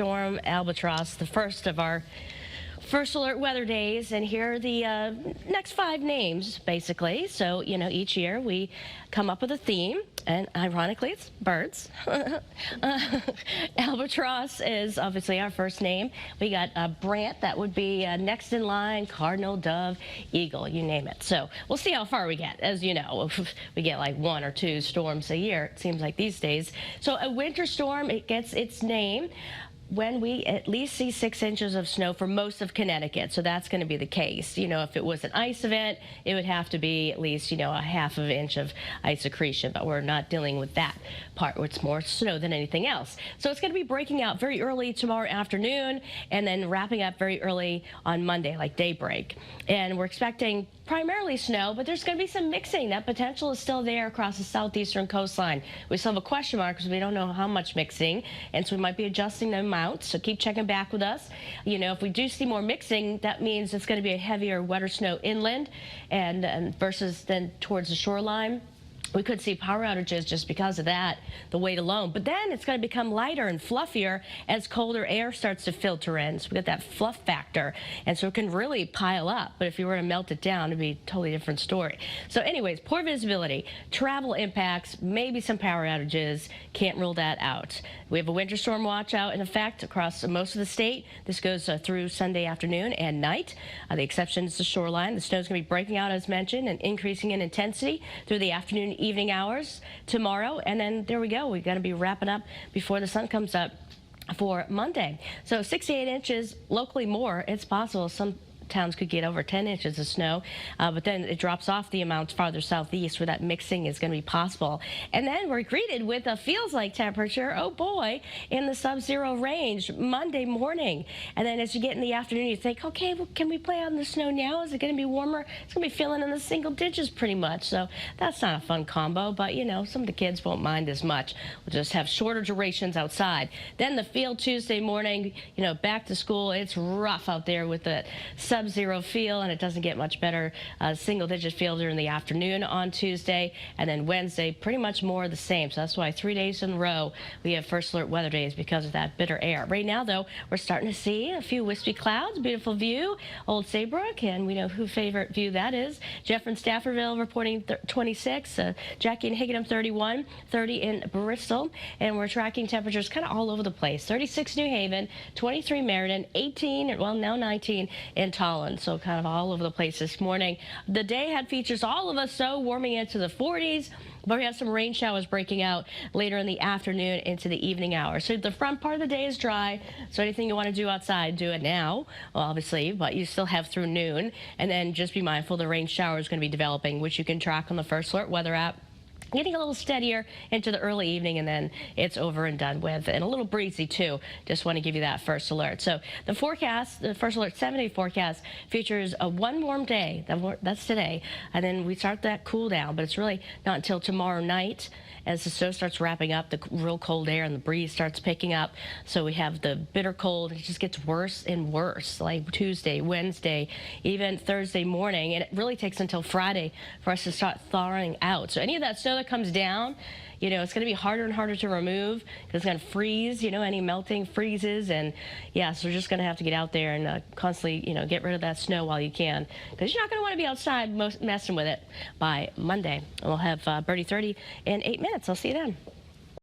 Storm Albatross, the first of our first alert weather days, and here are the next 5 names, basically. So, each year we come up with a theme, and ironically, it's birds. Albatross is obviously our first name. We got Brant, that would be next in line, cardinal, dove, eagle, you name it. So we'll see how far we get. As you know, we get like 1 or 2 storms a year, it seems like these days. So a winter storm, it gets its name when we at least see 6 inches of snow for most of Connecticut. So that's going to be the case. If it was an ice event, it would have to be at least, a half of an inch of ice accretion, but we're not dealing with that part where it's more snow than anything else. So it's going to be breaking out very early tomorrow afternoon and then wrapping up very early on Monday, like daybreak. And we're expecting primarily snow, but there's going to be some mixing. That potential is still there across the southeastern coastline. We still have a question mark because we don't know how much mixing, and so we might be adjusting the amount. So keep checking back with us. If we do see more mixing, that means it's going to be a heavier, wetter snow inland and versus then towards the shoreline. We could see power outages just because of that, the weight alone. But then it's going to become lighter and fluffier as colder air starts to filter in. So we get that fluff factor, and so it can really pile up. But if you were to melt it down, it'd be a totally different story. So anyways, poor visibility, travel impacts, maybe some power outages. Can't rule that out. We have a winter storm watch out in effect across most of the state. This goes through Sunday afternoon and night. The exception is the shoreline. The snow's going to be breaking out, as mentioned, and increasing in intensity through the afternoon evening hours tomorrow, and then there we go. We're going to be wrapping up before the sun comes up for Monday. So 6 to 8 inches, locally more. It's possible some towns could get over 10 inches of snow, but then it drops off the amounts farther southeast where that mixing is going to be possible. And then we're greeted with a feels-like temperature, oh boy, in the sub-zero range Monday morning. And then as you get in the afternoon, you think, okay, well, can we play on the snow now? Is it going to be warmer? It's going to be feeling in the single digits pretty much. So that's not a fun combo, but some of the kids won't mind as much. We'll just have shorter durations outside. Then the feel Tuesday morning, back to school. It's rough out there with the sub-zero feel, and it doesn't get much better. Single-digit feel during the afternoon on Tuesday, and then Wednesday pretty much more of the same. So that's why 3 days in a row we have first alert weather days because of that bitter air. Right now, though, we're starting to see a few wispy clouds. Beautiful view, Old Saybrook, and we know whose favorite view that is. Jeff in Staffordville reporting 26, Jackie in Higginham 31, 30 in Bristol, and we're tracking temperatures kind of all over the place. 36 New Haven, 23 Meriden, 18, well now 19 in Tallinn. So kind of all over the place this morning. The day had features all of us so warming into the 40s, but we have some rain showers breaking out later in the afternoon into the evening hours. So the front part of the day is dry, so anything you want to do outside, do it now, well, obviously, but you still have through noon. And then just be mindful the rain shower is going to be developing, which you can track on the First Alert weather app. Getting a little steadier into the early evening, and then it's over and done with, and a little breezy too. Just want to give you that first alert. So the forecast, the First Alert 7-day forecast, features a one warm day. That's today, and then we start that cool down, but it's really not until tomorrow night as the snow starts wrapping up, the real cold air and the breeze starts picking up. So we have the bitter cold. It just gets worse and worse, like Tuesday, Wednesday, even Thursday morning, and it really takes until Friday for us to start thawing out. So any of that snow that comes down, it's going to be harder and harder to remove because it's going to freeze, any melting freezes. And yeah, so we're just going to have to get out there and constantly, get rid of that snow while you can, because you're not going to want to be outside messing with it by Monday. And we'll have Birdie 30 in 8 minutes. I'll see you then.